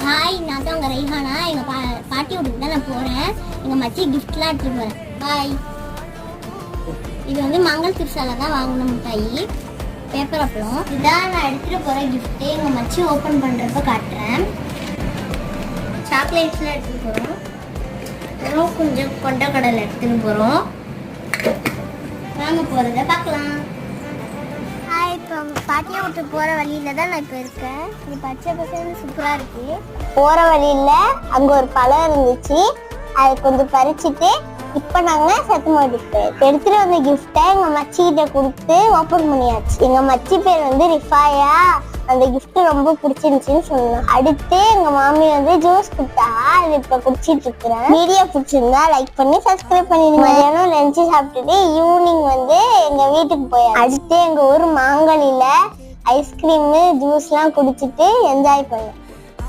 Hi, நான் தான் உங்கள் ரைஹானா. எங்கள் பாட்டி வீட்டுக்கு தான் நான் போகிறேன். எங்கள் மச்சி கிஃப்ட்லாம் எடுத்துகிட்டு போகிறேன். பாய். இது வந்து மங்கள் திருசால தான் வாங்கின மிட்டாயி, பேப்பர் அப்பளம். இதுதான் நான் எடுத்துகிட்டு போகிற கிஃப்ட்டு. எங்கள் மச்சி ஓப்பன் பண்ணுறப்ப காட்டுறேன். சாக்லேட்ஸ்லாம் எடுத்துகிட்டு போகிறோம். அப்புறம் கொஞ்சம் கொண்டக்கடலை எடுத்துகிட்டு போகிறோம். வாங்க போகிறத பார்க்கலாம். இப்போ பாட்டியை விட்டு போகிற வழியில் தான் நான் இப்போ இருக்கேன். இது பச்சை பசங்க சூப்பராக இருக்குது. போகிற வழியில் அங்கே ஒரு பழம் இருந்துச்சு, அதை கொஞ்சம் பறிச்சுட்டு இப்போ நாங்கள் சத்துமாட்டுக்கு எடுத்துகிட்டு வந்த கிஃப்டை எங்கள் மச்சிக்கிட்ட கொடுத்து ஓப்பன் பண்ணியாச்சு. எங்கள் மச்சி பேர் வந்து ரிஃபாயா. அந்த கிஃப்ட் ரொம்ப பிடிச்சிருந்துச்சின்னு சொன்னோம். அடுத்து எங்கள் மாமி வந்து ஜூஸ் கொடுத்தா, அது இப்போ குடிச்சிட்டு இருக்கிறேன். வீடியோ பிடிச்சிருந்தா லைக் பண்ணி சப்ஸ்கிரைப் பண்ணிடுங்க. மதியானம் லஞ்சு சாப்பிட்டுட்டு ஈவினிங் வந்து எங்கள் வீட்டுக்கு போய் அடுத்து எங்கள் ஊர் மாங்கனியில் ஐஸ்கிரீமு ஜூஸ்லாம் குடிச்சிட்டு என்ஜாய் பண்ணேன்.